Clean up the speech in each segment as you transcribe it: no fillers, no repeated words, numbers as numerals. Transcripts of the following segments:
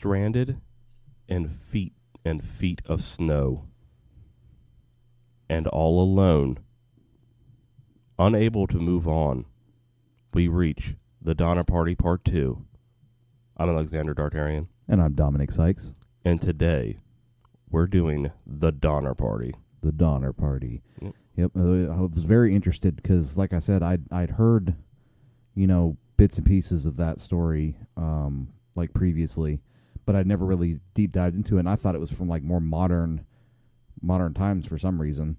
stranded in feet and feet of snow, and all alone, unable to move on, we reach the Donner Party Part 2. I'm Alexander Dartarian. And I'm Dominic Sykes. And today, we're doing the Donner Party. The Donner Party. Yep. I was very interested because, like I said, I'd heard, bits and pieces of that story, like previously, but I'd never really deep dived into it. And I thought it was from like more modern times for some reason.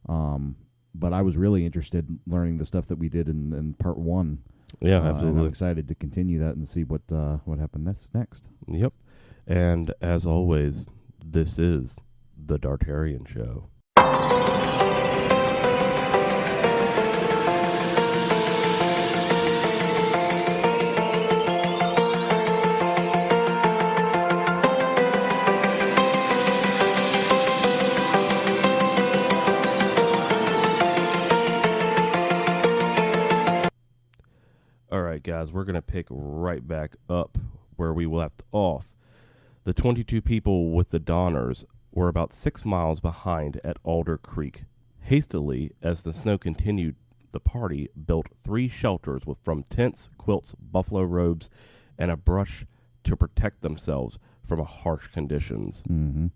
But I was really interested in learning the stuff that we did in part 1. Yeah, And absolutely. I'm excited to continue that and see what happened next. Yep. And as always, this is the Dartarian Show. All right, guys, we're going to pick right back up where we left off. The 22 people with the Donners were about 6 miles behind at Alder Creek. Hastily, as the snow continued, the party built 3 shelters from tents, quilts, buffalo robes, and a brush to protect themselves from harsh conditions. Mm-hmm.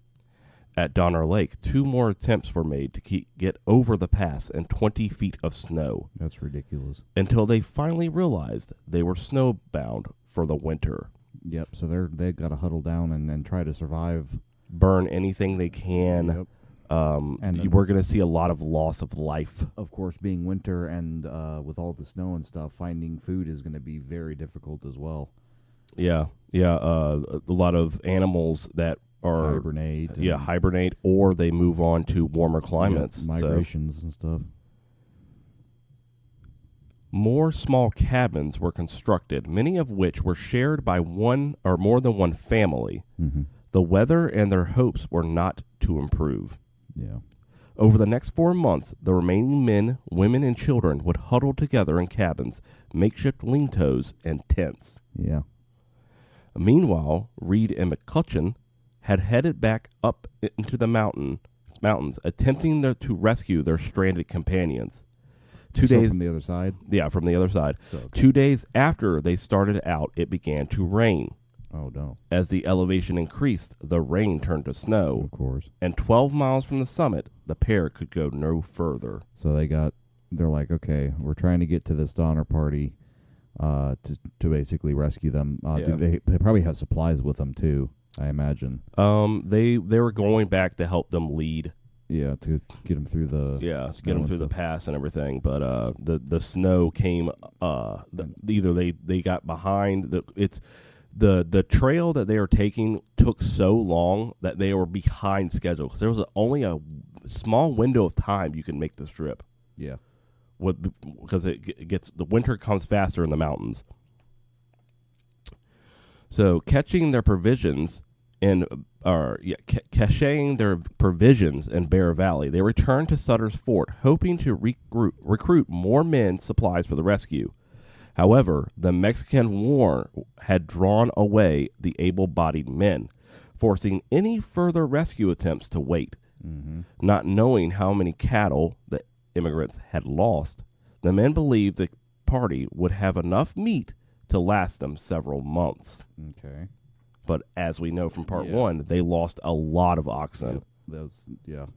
At Donner Lake, 2 more attempts were made to get over the pass in 20 feet of snow. That's ridiculous. Until they finally realized they were snowbound for the winter. Yep. So they've got to huddle down and try to survive. Burn anything they can. Yep. We're going to see a lot of loss of life. Of course, being winter and with all the snow and stuff, finding food is going to be very difficult as well. Yeah. A lot of animals that are hibernate. Hibernate, or they move on to warmer climates. Migrations and stuff. More small cabins were constructed, many of which were shared by one or more than one family. Mm-hmm. The weather and their hopes were not to improve. Yeah. Over the next 4 months, the remaining men, women, and children would huddle together in cabins, makeshift lean-tos, and tents. Yeah. Meanwhile, Reed and McCutcheon had headed back up into the mountains, attempting to rescue their stranded companions. 2 days from the other side? Yeah, from the other side. So, okay. 2 days after they started out, it began to rain. Oh, no. As the elevation increased, the rain turned to snow. Of course. And 12 miles from the summit, the pair could go no further. So they're like, okay, we're trying to get to this Donner Party to basically rescue them. They probably have supplies with them, too, I imagine. They were going back to help them lead. Yeah, to get them through the pass and everything. But the snow came. Either they got behind. The trail that they were taking took so long that they were behind schedule because there was only a small window of time you can make this trip. Yeah, because the winter comes faster in the mountains. So caching their provisions in Bear Valley, they returned to Sutter's Fort, hoping to recruit more men supplies for the rescue. However, the Mexican War had drawn away the able-bodied men, forcing any further rescue attempts to wait. Mm-hmm. Not knowing how many cattle the immigrants had lost, the men believed the party would have enough meat to last them several months. Okay. But as we know from part 1, they lost a lot of oxen. Yeah.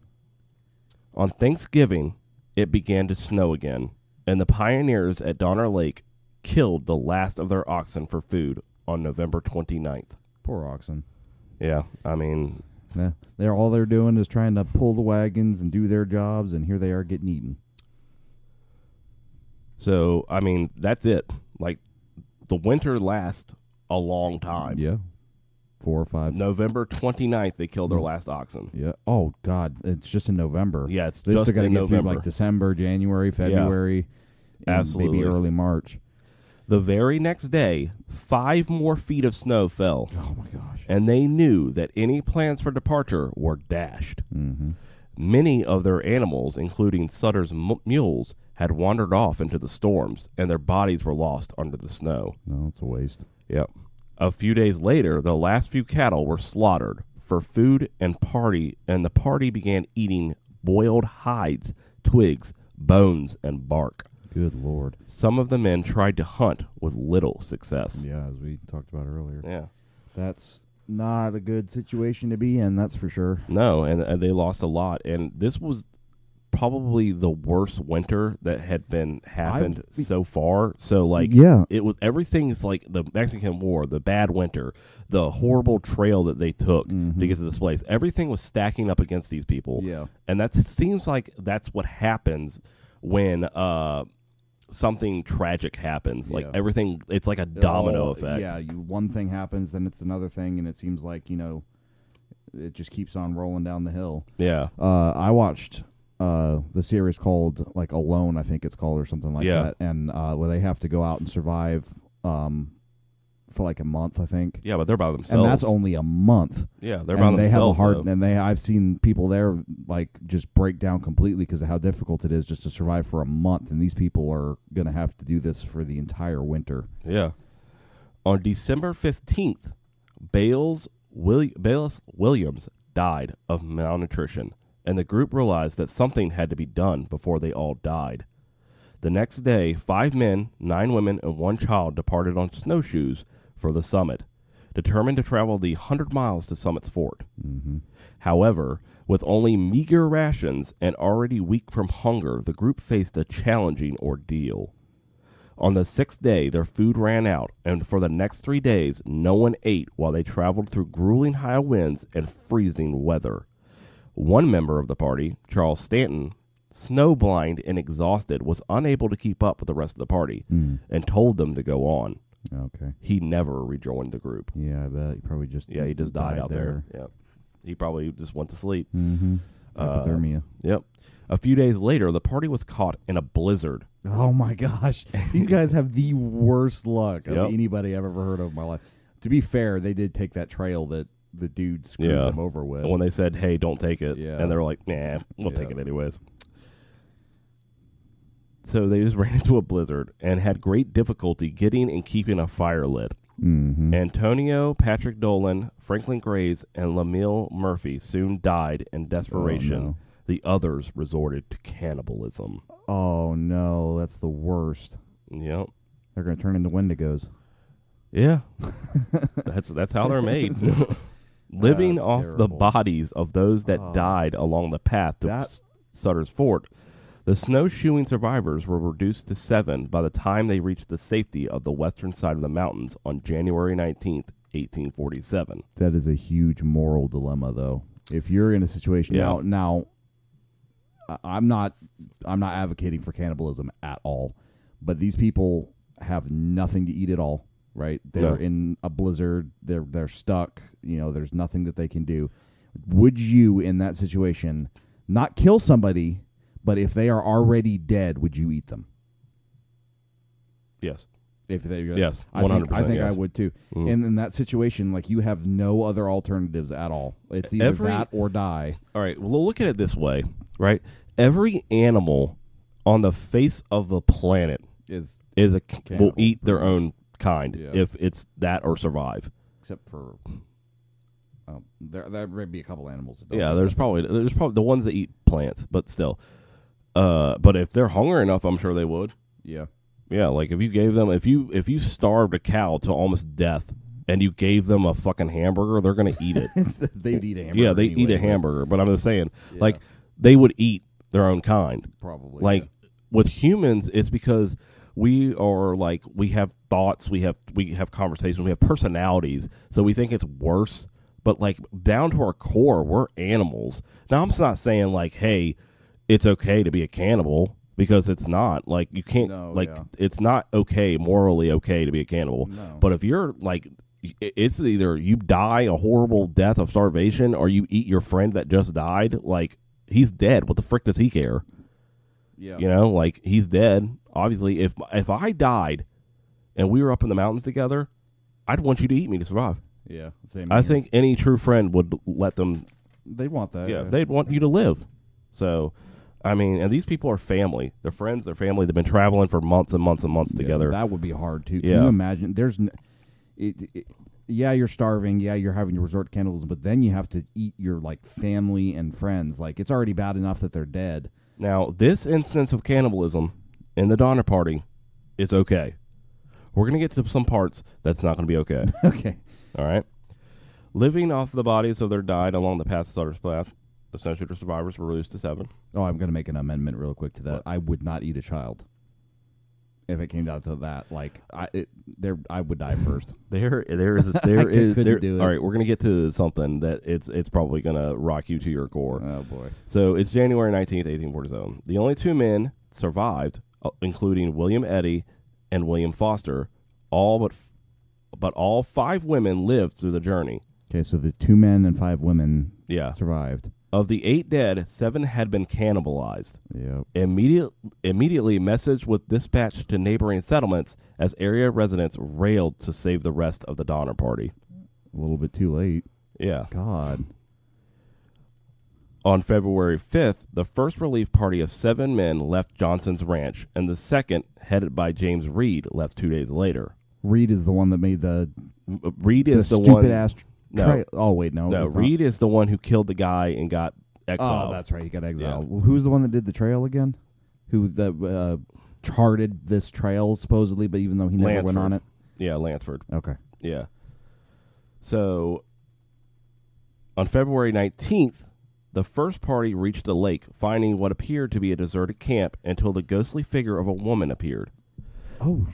On Thanksgiving, it began to snow again, and the pioneers at Donner Lake killed the last of their oxen for food on November 29th. Poor oxen. Yeah, I mean... All they're doing is trying to pull the wagons and do their jobs, and here they are getting eaten. So, I mean, that's it. Like, the winter lasts a long time. Yeah. 4 or 5. November 29th, they killed their last oxen. Yeah. Oh, God. It's just in November. Yeah, it's they just still got to in get November. through, like, December, January, February, and absolutely. maybe early March. The very next day, 5 more feet of snow fell. Oh, my gosh. And they knew that any plans for departure were dashed. Mm-hmm. Many of their animals, including Sutter's mules, had wandered off into the storms, and their bodies were lost under the snow. No, it's a waste. Yep. A few days later, the last few cattle were slaughtered for food and the party began eating boiled hides, twigs, bones, and bark. Good Lord. Some of the men tried to hunt with little success. Yeah, as we talked about earlier. Yeah. That's not a good situation to be in, that's for sure. No, and they lost a lot. And this was probably the worst winter that had happened so far. So it was everything is like the Mexican War, the bad winter, the horrible trail that they took to get to this place. Everything was stacking up against these people. Yeah. And it seems like that's what happens when something tragic happens. Like everything, it's like a domino effect. Yeah, one thing happens, then it's another thing, and it seems like, it just keeps on rolling down the hill. Yeah. I watched the series called Alone, I think it's called, or something like that, and where they have to go out and survive for like a month, I think. Yeah, but they're by themselves, and that's only a month. Yeah, they're by themselves. They have a hard, and I've seen people there just break down completely because of how difficult it is just to survive for a month, and these people are going to have to do this for the entire winter. Yeah. On December 15th, Bayless Williams died of malnutrition, and the group realized that something had to be done before they all died. The next day, 5 men, 9 women, and 1 child departed on snowshoes for the summit, determined to travel the 100 miles to Summit's Fort. Mm-hmm. However, with only meager rations and already weak from hunger, the group faced a challenging ordeal. On the 6th day, their food ran out, and for the next 3 days, no one ate while they traveled through grueling high winds and freezing weather. One member of the party, Charles Stanton, snowblind and exhausted, was unable to keep up with the rest of the party and told them to go on. Okay. He never rejoined the group. Yeah, I bet. He probably just he just died out there. Yeah. He probably just went to sleep. Mm-hmm. Hypothermia. Yep. A few days later, the party was caught in a blizzard. Oh, my gosh. These guys have the worst luck of anybody I've ever heard of in my life. To be fair, they did take that trail that the dude screwed them over with. When they said, hey, don't take it. Yeah. And they were like, nah, we'll take it anyways. So they just ran into a blizzard and had great difficulty getting and keeping a fire lit. Mm-hmm. Antonio, Patrick Dolan, Franklin Graves, and Lemuel Murphy soon died in desperation. Oh, no. The others resorted to cannibalism. Oh, no. That's the worst. Yep. They're going to turn into Wendigos. Yeah. That's how they're made. Living off terrible. the bodies of those that died along the path to Sutter's Fort, the snowshoeing survivors were reduced to 7 by the time they reached the safety of the western side of the mountains on January 19th, 1847. That is a huge moral dilemma, though. If you're in a situation now, I'm not advocating for cannibalism at all, but these people have nothing to eat at all, right? They're in a blizzard. They're stuck. There's nothing that they can do. Would you, in that situation, not kill somebody, but if they are already dead, would you eat them? Yes. If they, yes, 100%. I think yes. I would too. Mm. And in that situation, you have no other alternatives at all. It's either that or die. All right. Well, look at it this way, right? Every animal on the face of the planet will eat their own kind if it's that or survive. Except for there may be a couple animals that don't. Yeah, there's probably the ones that eat plants, but still. But if they're hungry enough, I'm sure they would. Yeah. Yeah, if you gave them, if you starved a cow to almost death and you gave them a fucking hamburger, they're gonna eat it. They'd eat a hamburger. Yeah, they eat a hamburger. But I'm just saying, they would eat their own kind. Probably. With humans, it's because we are we have thoughts, we have conversations, we have personalities, so we think it's worse. But down to our core, we're animals. Now I'm not saying hey, it's okay to be a cannibal. Because it's not. You can't, it's not morally okay to be a cannibal. No. But if you're, it's either you die a horrible death of starvation or you eat your friend that just died, he's dead. What the frick does he care? Yeah. He's dead. Obviously, if I died and we were up in the mountains together, I'd want you to eat me to survive. Yeah. Same I think any true friend would let them. They'd want that. Yeah, they'd want you to live. So... and these people are family. They're friends. They're family. They've been traveling for months and months and months together. That would be hard too. Can you imagine? There's, yeah, you're starving. Yeah, you're having to resort to cannibalism, but then you have to eat your like family and friends. Like it's already bad enough that they're dead. Now, this instance of cannibalism in the Donner Party is okay. We're going to get to some parts that's not going to be okay. Okay. All right? Living off the bodies of their died along the path to Sutter's Path, the Snow Shooter survivors were reduced to 7. Oh, I'm going to make an amendment real quick to that. What? I would not eat a child. If it came down to that, like I would die first. There is couldn't do it. All right, we're gonna get to something that it's probably gonna rock you to your core. Oh boy. So it's January 19th, 1847. The only 2 men survived, including William Eddy and William Foster. But all 5 women lived through the journey. Okay, so the 2 men and 5 women Yeah. survived. Of the 8 dead, 7 had been cannibalized. Yep. Immediately, message was dispatched to neighboring settlements as area residents railed to save the rest of the Donner Party. A little bit too late. Yeah. God. On February 5th, the first relief party of 7 men left Johnson's ranch, and the second, headed by James Reed, left 2 days later. Reed is the one that made the Reed is the stupid one. ass. No. Oh wait, no. No, it's not. Reed is the one who killed the guy and got exiled. Oh, that's right. He got exiled. Well, who's the one that did the trail again? Who charted this trail supposedly, but even though he never went on it. Yeah, Lansford. Okay. Yeah. So, on February 19th, the first party reached the lake, finding what appeared to be a deserted camp until the ghostly figure of a woman appeared. Oh.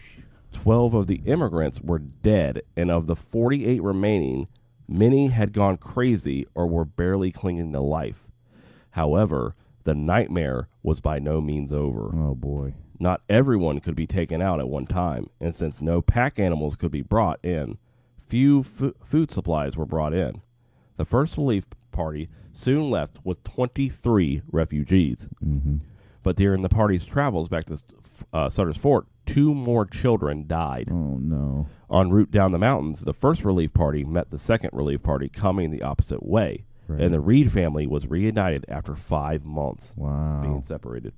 12 of the immigrants were dead, and of the 48 remaining, many had gone crazy or were barely clinging to life. However, the nightmare was by no means over. Oh boy. Not everyone could be taken out at one time, and since no pack animals could be brought in, few food supplies were brought in. The first relief party soon left with 23 refugees. Mm-hmm. But during the party's travels back to Sutter's Fort, 2 more children died. Oh no. En route down the mountains, the first relief party met the second relief party coming the opposite way, Right. and the Reed family was reunited after 5 months Wow. being separated.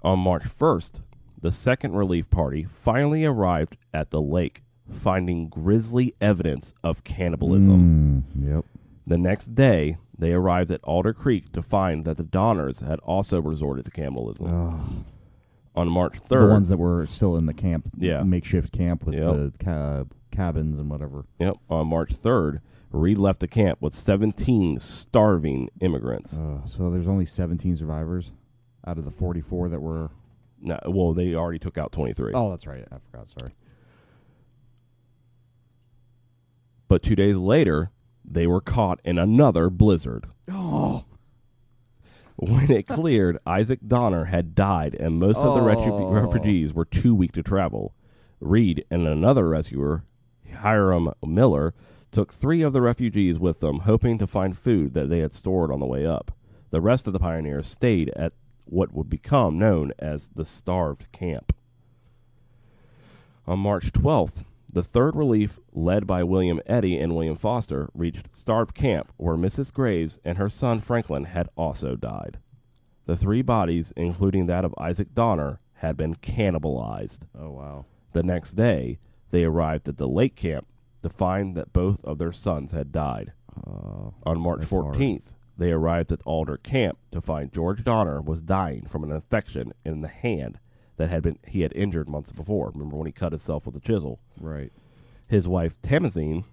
On March 1st, the second relief party finally arrived at the lake, finding grisly evidence of cannibalism. Yep. The next day, they arrived at Alder Creek to find that the Donners had also resorted to cannibalism. Oh. On March The 3rd, ones that were still in the camp, Yeah. makeshift camp with Yep. the cabins and whatever. on March 3rd, Reed left the camp with 17 starving immigrants. So there's only 17 survivors out of the 44 that were. No, well, they already took out 23. Oh, that's right. I forgot. Sorry. But 2 days later, they were caught in another blizzard. Oh. When it cleared, Isaac Donner had died, and most of the refugees were too weak to travel. Reed and another rescuer, Hiram Miller, took 3 of the refugees with them, hoping to find food that they had stored on the way up. The rest of the pioneers stayed at what would become known as the Starved Camp. On March 12th, the third relief, led by William Eddy and William Foster, reached Starved Camp, where Mrs. Graves and her son Franklin had also died. The 3 bodies, including that of Isaac Donner, had been cannibalized. Oh, wow. The next day, they arrived at the lake camp to find that both of their sons had died. On March 14th, they arrived at Alder Camp to find George Donner was dying from an infection in the hand that he had injured months before. Remember when he cut himself with a chisel? Right. His wife, Tamazine,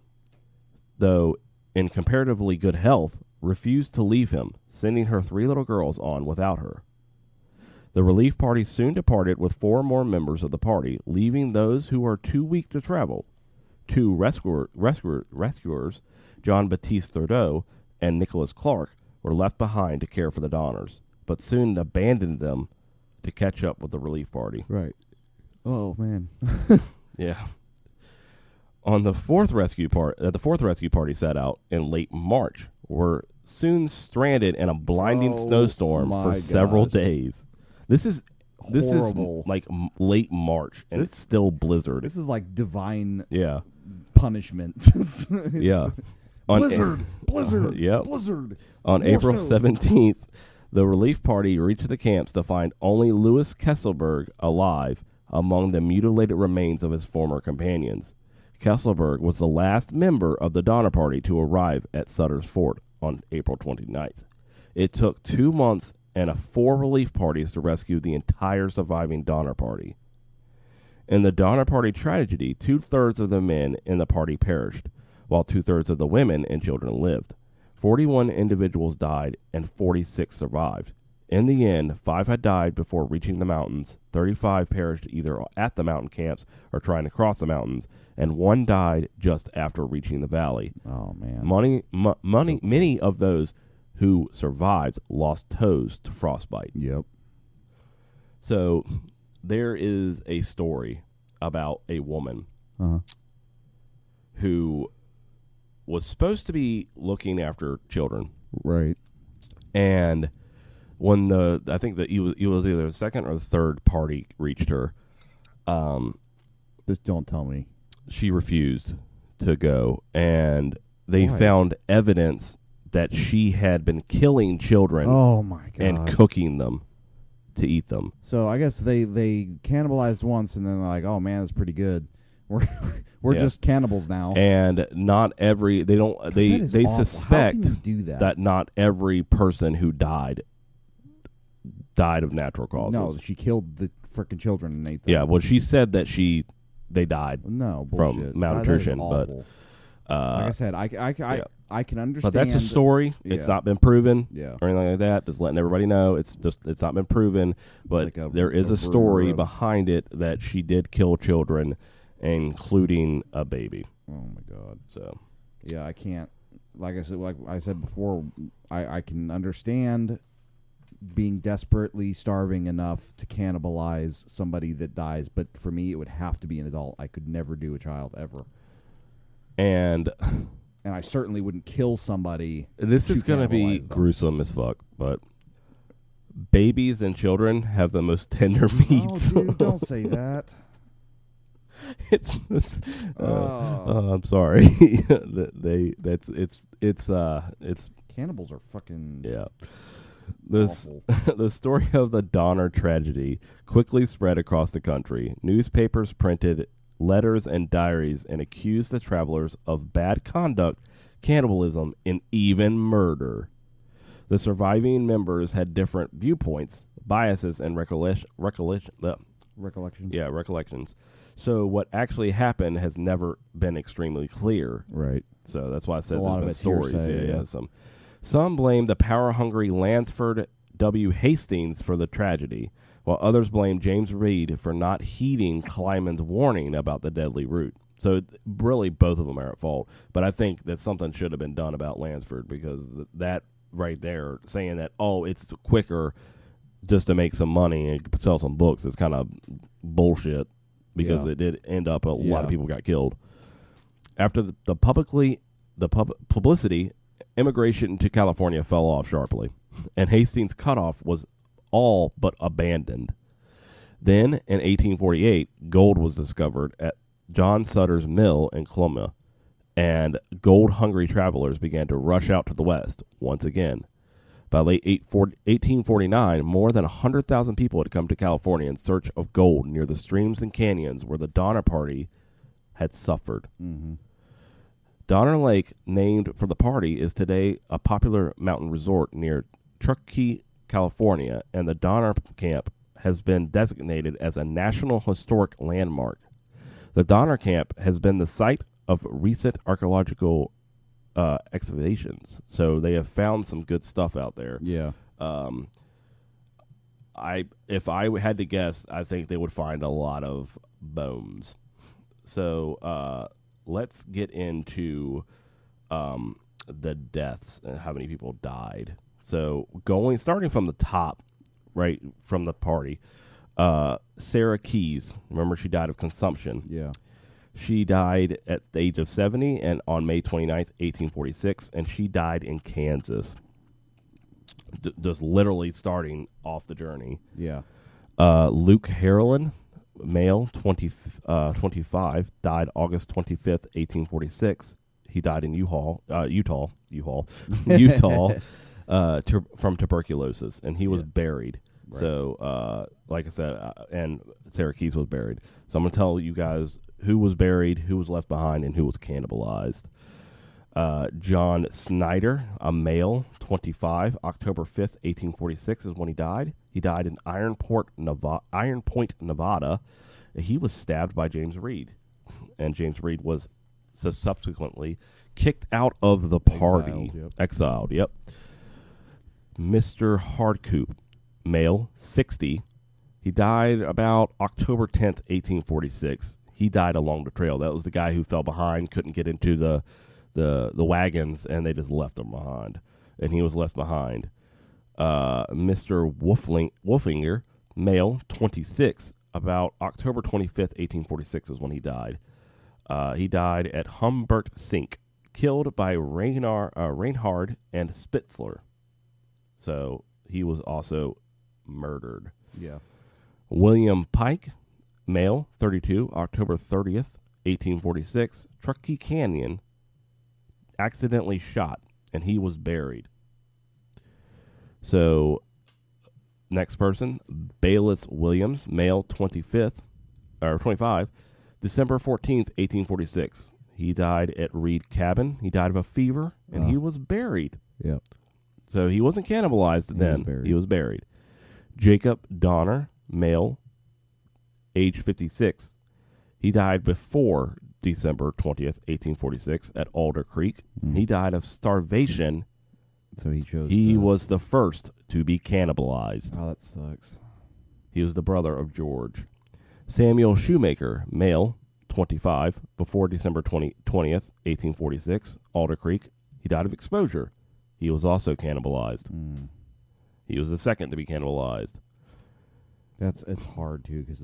though in comparatively good health, refused to leave him, sending her 3 little girls on without her. The relief party soon departed with 4 more members of the party, leaving those who were too weak to travel. 2 rescuers, John Baptiste Thurdeau and Nicholas Clark, were left behind to care for the Donners, but soon abandoned them to catch up with the relief party. Right. Oh, man. Yeah. On the fourth rescue party set out in late March, were soon stranded in a blinding snowstorm for several days. This is Horrible. like late March, and it's still blizzard. This is like divine Yeah. punishment. Yeah. Blizzard. Yep. Blizzard. On More April snow. 17th, the relief party reached the camps to find only Louis Kesselberg alive among the mutilated remains of his former companions. Kesselberg was the last member of the Donner Party to arrive at Sutter's Fort on April 29th. It took 2 months and 4 relief parties to rescue the entire surviving Donner Party. In the Donner Party tragedy, 2/3 of the men in the party perished, while 2/3 of the women and children lived. 41 individuals died and 46 survived. In the end, 5 had died before reaching the mountains, 35 perished either at the mountain camps or trying to cross the mountains, and 1 died just after reaching the valley. Oh, man. Many of those who survived lost toes to frostbite. Yep. So there is a story about a woman who was supposed to be looking after children. Right. And when I think that it was either the second or the third party reached her, Just don't tell me. she refused to go, and they Why? found evidence that she had been killing children Oh, my God. and cooking them to eat them. So I guess they cannibalized once, and then they're like, oh, man, that's pretty good. We're Yeah. just cannibals now. And not every they That is awful. suspect How can you do that? not every person who died of natural causes. No, she killed the freaking children and ate them. Yeah, well, she said that they died. No, from bullshit. malnutrition, That is but, awful. Like I said, I can understand. But that's a story. It's Yeah. not been proven Yeah. or anything like that. Just letting everybody know it's not been proven. But like there is a a story rumor of- behind it that she did kill children, including a baby. Oh my God. So Yeah, I can't. Like I said before, I can understand being desperately starving enough to cannibalize somebody that dies, but for me, it would have to be an adult. I could never do a child ever, and I certainly wouldn't kill somebody. this is going to be cannibalize them. gruesome as fuck. But babies and children have the most tender Oh, meats. dude, don't say that. it's Oh. I'm sorry. It's Cannibals are fucking yeah. This awful. the story of the Donner tragedy quickly spread across the country. Newspapers printed letters and diaries and accused the travelers of bad conduct, cannibalism, and even murder. The surviving members had different viewpoints, biases, and recollections. So what actually happened has never been extremely clear. Right. So that's why I said A lot there's of been it's stories. hearsay, Yeah. yeah. Some blame the power-hungry Lansford W. Hastings for the tragedy, while others blame James Reed for not heeding Kleiman's warning about the deadly route. So really, both of them are at fault. But I think that something should have been done about Lansford, because that right there, saying that, oh, it's quicker just to make some money and sell some books, is kind of bullshit, because Yeah. it did end up a lot Yeah. of people got killed. After the publicity, immigration to California fell off sharply, and Hastings' cutoff was all but abandoned. Then, in 1848, gold was discovered at John Sutter's mill in Columbia, and gold-hungry travelers began to rush out to the west once again. By late 1849, more than 100,000 people had come to California in search of gold near the streams and canyons where the Donner Party had suffered. Mm-hmm. Donner Lake, named for the party, is today a popular mountain resort near Truckee, California, and the Donner Camp has been designated as a National Historic Landmark. The Donner Camp has been the site of recent archaeological excavations, so they have found some good stuff out there. Yeah. If I had to guess, I think they would find a lot of bones. So let's get into the deaths and how many people died. So starting from the top, right from the party, Sarah Keyes. Remember, she died of consumption. Yeah. She died at the age of 70 and on May 29th, 1846, and she died in Kansas. Just literally starting off the journey. Yeah. Luke Harlan, male, 25, died August 25th, 1846. He died in Utah, from tuberculosis, and he was buried. Right. So, like I said, and Sarah Keyes was buried. So I'm going to tell you guys who was buried, who was left behind, and who was cannibalized. John Snyder, a male, 25, October 5th, 1846 is when he died. He died in Iron Point, Nevada. He was stabbed by James Reed, and James Reed was subsequently kicked out of the party. Exiled, yep. Mr. Hardcoop, male, 60. He died about October 10th, 1846. He died along the trail. That was the guy who fell behind, couldn't get into the wagons, and they just left him behind. And he was left behind. Mr. Wolfinger, male, 26, about October 25th, 1846 is when he died. He died at Humbert Sink, killed by Reinhard and Spitzler. So he was also murdered. Yeah. William Pike, male, 32, October 30th, 1846, Truckee Canyon, accidentally shot, and he was buried. So, next person, Bayless Williams, male, 25, December 14th, 1846. He died at Reed Cabin. He died of a fever, and he was buried. Yep. So he wasn't cannibalized then. He was buried. Jacob Donner, male, age 56. He died before December 20th, 1846 at Alder Creek. He died of starvation. So he chose. He was the first to be cannibalized. Oh, that sucks. He was the brother of George. Samuel Shoemaker, male, 25, before December 20th, 1846, Alder Creek. He died of exposure. He was also cannibalized. He was the second to be cannibalized. It's hard too because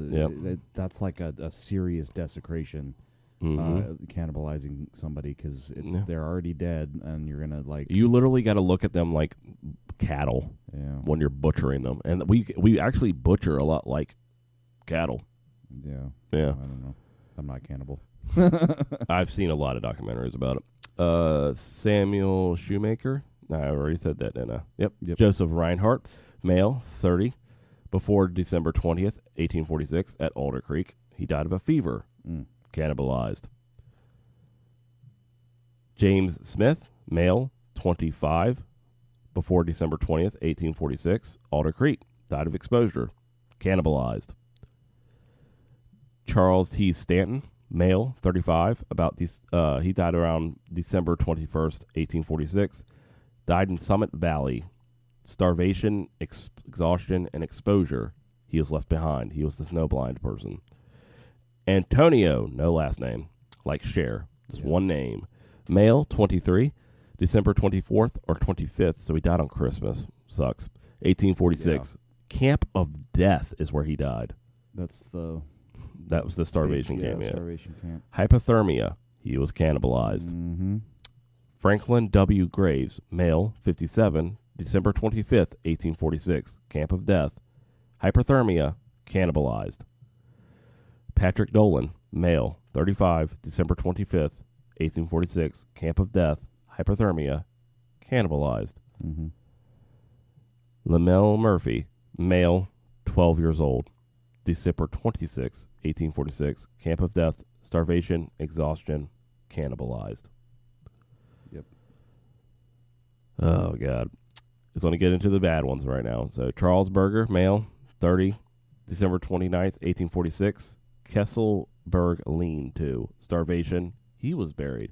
that's like a serious desecration, cannibalizing somebody because they're already dead and you're gonna you literally got to look at them like cattle when you're butchering them, and we actually butcher a lot like cattle. Yeah. I don't know. I'm not cannibal. I've seen a lot of documentaries about it. Samuel Shoemaker. I already said that, didn't I? Yep. Joseph Reinhardt, male, 30, before December 20th, 1846, at Alder Creek. He died of a fever, cannibalized. James Smith, male, 25, before December 20th, 1846, Alder Creek. Died of exposure, cannibalized. Charles T. Stanton, male, 35, he died around December 21st, 1846. Died in Summit Valley. Starvation, exhaustion, and exposure. He was left behind. He was the snowblind person. Antonio, no last name, like Cher, just one name. Male, 23, December 24th or 25th, so he died on Christmas. Sucks. 1846. Camp of Death is where he died. That was the starvation camp. Starvation camp. Hypothermia. He was cannibalized. Franklin W. Graves, male, 57, December 25th, 1846, Camp of Death. Hypothermia, cannibalized. Patrick Dolan, male, 35, December 25th, 1846, Camp of Death. Hypothermia, cannibalized. Lamel Murphy, male, 12 years old, December 26, 1846, Camp of Death, starvation, exhaustion, cannibalized. Yep. Oh, God. It's going to get into the bad ones right now. So, Charles Berger, male, 30, December 29th, 1846, Kesselberg lean-to, starvation, he was buried.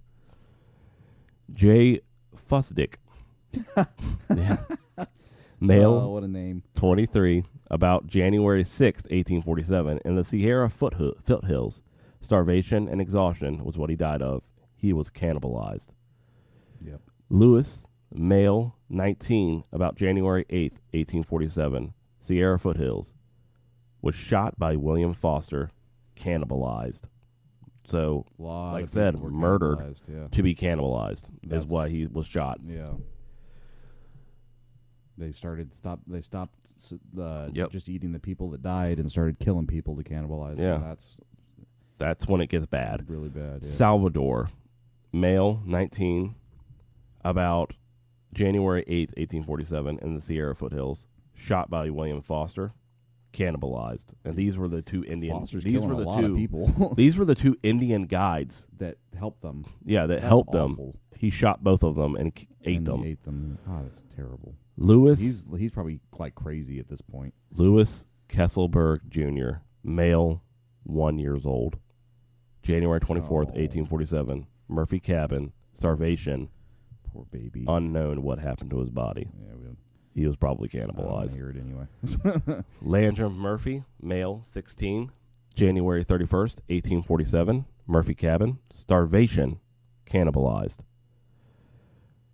J. Fusdick. Male, what a name. 23, about January 6th, 1847, in the Sierra foothills. Starvation and exhaustion was what he died of. He was cannibalized. Yep. Lewis, male, 19, about January 8th, 1847, Sierra foothills, was shot by William Foster, cannibalized. So, like I said, murdered to be cannibalized is why he was shot. Yeah. They stopped just eating the people that died and started killing people to cannibalize. Yeah. So that's when it gets bad. Really bad. Yeah. Salvador, male, 19, about January 8th, 1847, in the Sierra foothills, shot by William Foster, cannibalized. And these were the two Indian. Foster's These killing were the a lot two of people These were the two Indian guides. that helped them. Yeah, that That's helped them. awful. He shot both of them and ate And them. he ate them. Oh, that's terrible. Lewis He's probably like crazy at this point. Lewis Kesselberg Jr., male, 1 year old. January 24th, 1847. Murphy Cabin, starvation, Poor baby. unknown what happened to his body. Yeah, He was probably I don't wanna cannibalized. hear it anyway. Landrum Murphy, male, 16, January 31st, 1847. Murphy Cabin, starvation, cannibalized.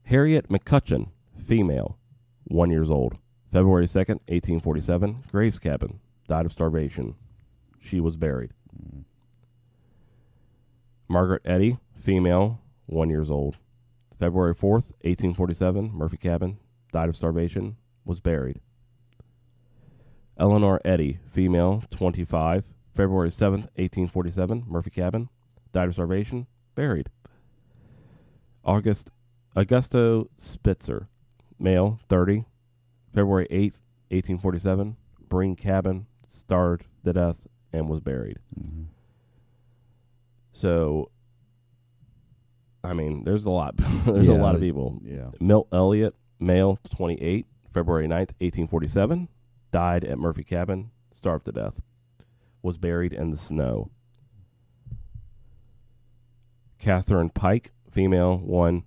Harriet McCutcheon, female, 1 year old, February 2nd, 1847. Graves Cabin, died of starvation. She was buried. Margaret Eddy, female, 1 year old, February 4th, 1847. Murphy Cabin, died of starvation, was buried. Eleanor Eddy, female, 25, February 7th, 1847. Murphy Cabin, died of starvation, buried. Augusto Spitzer, male, 30, February 8th, 1847. Breen Cabin, starved to death, and was buried. Mm-hmm. So, I mean, there's a lot. There's a lot of people. Yeah. Milt Elliott, male, 28, February 9th, 1847. Died at Murphy Cabin, starved to death. Was buried in the snow. Catherine Pike, female, 1,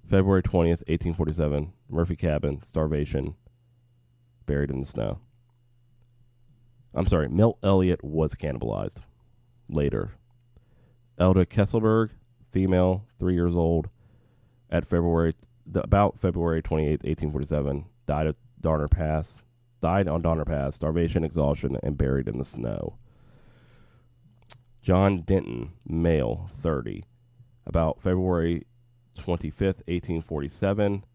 February 20th, 1847. Murphy Cabin, starvation, buried in the snow. I'm sorry, Milt Elliott was cannibalized later. Elda Kesselberg, female, 3 years old, at about February 28th, 1847, died on Donner Pass, starvation, exhaustion, and buried in the snow. John Denton, male, 30, about February 25th, 1847,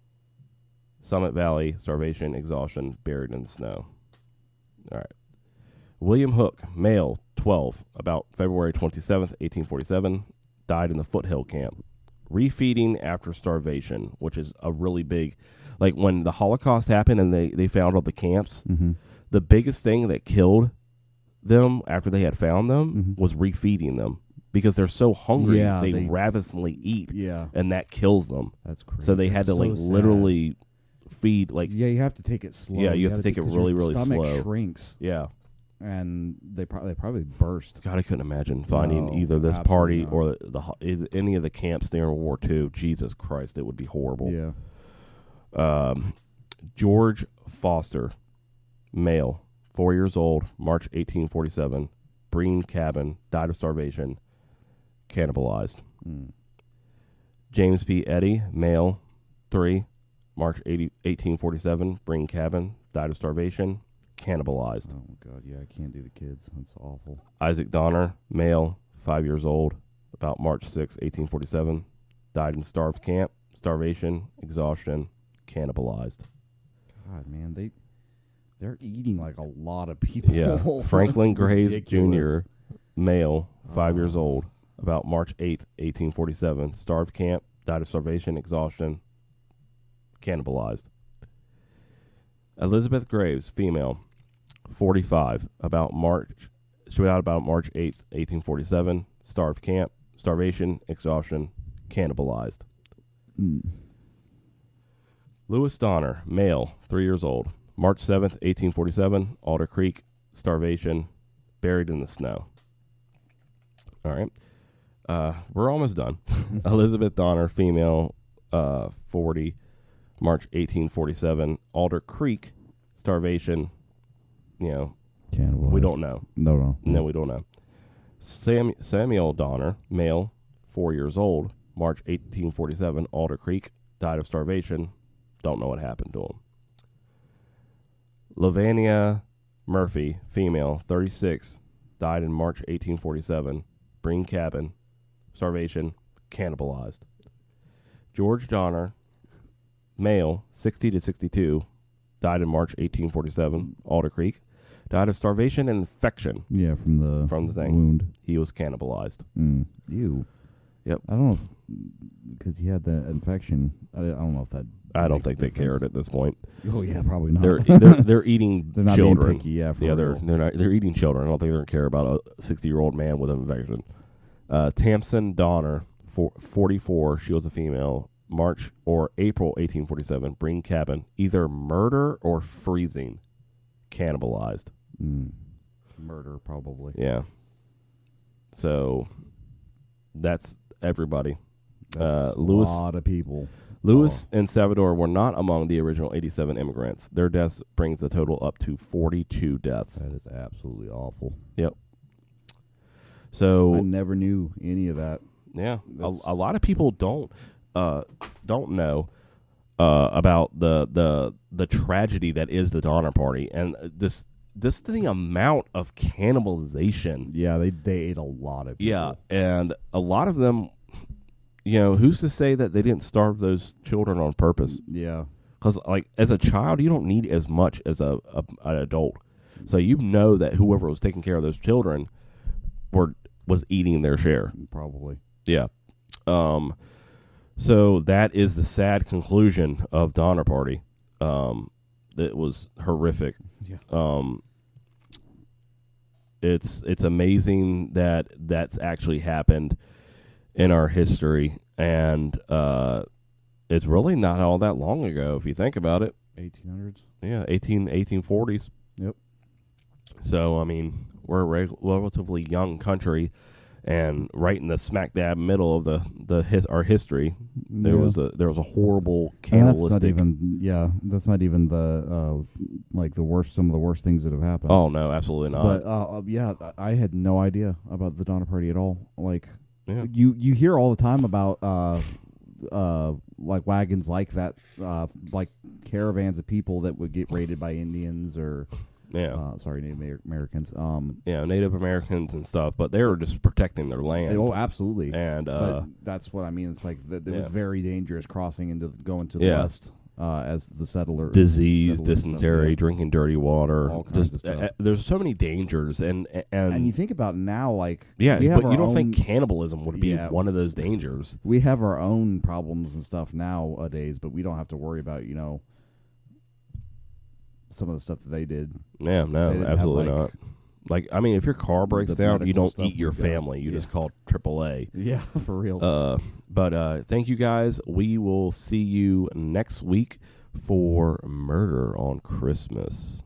Summit Valley, starvation, exhaustion, buried in the snow. All right. William Hook, male, 12, about February 27th, 1847, died in the Foothill Camp. Refeeding after starvation, which is a really big... Like, when the Holocaust happened and they found all the camps, the biggest thing that killed them after they had found them was refeeding them. Because they're so hungry, they ravenously eat, and that kills them. That's crazy. So they had to, like, literally feed, like... Yeah, you have to take it slow. Yeah, you have to take it really, really slow. Your stomach shrinks. Yeah. And they probably burst. God, I couldn't imagine finding either this party or any of the camps there in World War II. Jesus Christ, it would be horrible. Yeah. George Foster, male, 4 years old, March 1847. Breen Cabin, died of starvation, cannibalized. James P. Eddy, male, 3, March 1847. Breen Cabin, died of starvation, cannibalized. Oh, God, yeah, I can't do the kids. That's awful. Isaac Donner, male, 5 years old, about March 6, 1847. Died in starved camp, starvation, exhaustion, cannibalized. God, man, they're eating like a lot of people. Yeah. Franklin Graves ridiculous. Jr., male, 5 years old, about March 8, 1847. Starved camp, died of starvation, exhaustion, cannibalized. Elizabeth Graves, female, 45, about March 8th, 1847. Starved camp, starvation, exhaustion, cannibalized. Lewis Donner, male, 3 years old, March 7th, 1847, Alder Creek, starvation, buried in the snow. All right. We're almost done. Elizabeth Donner, female, 40, March 1847, Alder Creek, starvation, Cannibalized. we don't know. No, we don't know. Samuel Donner, male, 4 years old, March 1847, Alder Creek, died of starvation, don't know what happened to him. Lavania Murphy, female, 36, died in March 1847, Breen Cabin, starvation, cannibalized. George Donner, male, 60 to 62, died in March 1847, Alder Creek, died of starvation and infection. Yeah, from the thing. wound. He was cannibalized. Ew. Yep. I don't know because he had the infection. I don't know if that. I don't makes a think they difference. cared at this point. Oh yeah, probably not. They're eating They're not children. being picky. Yeah, for Yeah, real. they're eating children. I don't think they're gonna care about a 60-year-old man with an infection. Tamsin Donner, 44. She was a female. March or April 1847. Breen cabin. Either murder or freezing. Cannibalized. Murder, probably. Yeah. So that's everybody. That's Lewis, a lot of people. Lewis and Salvador were not among the original 87 immigrants. Their deaths brings the total up to 42 deaths. That is absolutely awful. Yep. I So never knew any of that. yeah, That's- a lot of people don't know about the tragedy that is the Donner Party, and this the amount of cannibalization. Yeah, they ate a lot of people. Yeah, and a lot of them, who's to say that they didn't starve those children on purpose? Yeah. Because like as a child, you don't need as much as an adult, so that whoever was taking care of those children was eating their share. Probably. Yeah. So that is the sad conclusion of Donner Party. It was horrific. Yeah. It's amazing that that's actually happened in our history, and it's really not all that long ago if you think about it. 1800s. Yeah, 1840s. Yep. So I mean, we're a relatively young country, and right in the smack dab middle of our history, there was a horrible cannibalistic. That's not even the the worst. Some of the worst things that have happened. Oh no, absolutely not. But I had no idea about the Donner Party at all. Like, Yeah. you hear all the time about like wagons like that, like caravans of people that would get raided by Indians or Native Americans. Native Americans and stuff, but they were just protecting their land. Oh, absolutely. And but that's what I mean. It's like it was very dangerous going to the Yeah. west as the settler. disease, settlers and stuff, dysentery, yeah. drinking dirty water. All kinds of stuff. There's so many dangers, and And you think about it now, like yeah, we have but our you don't own, think cannibalism would be Yeah. one of those dangers? we have our own problems and stuff nowadays, but we don't have to worry about some of the stuff that they did. Yeah, They no, didn't have, absolutely like, not. Like, I mean, if your car breaks the down, you medical don't stuff eat your we've got. family. You Yeah. just call AAA. Yeah, for real. But thank you guys. We will see you next week for Murder on Christmas.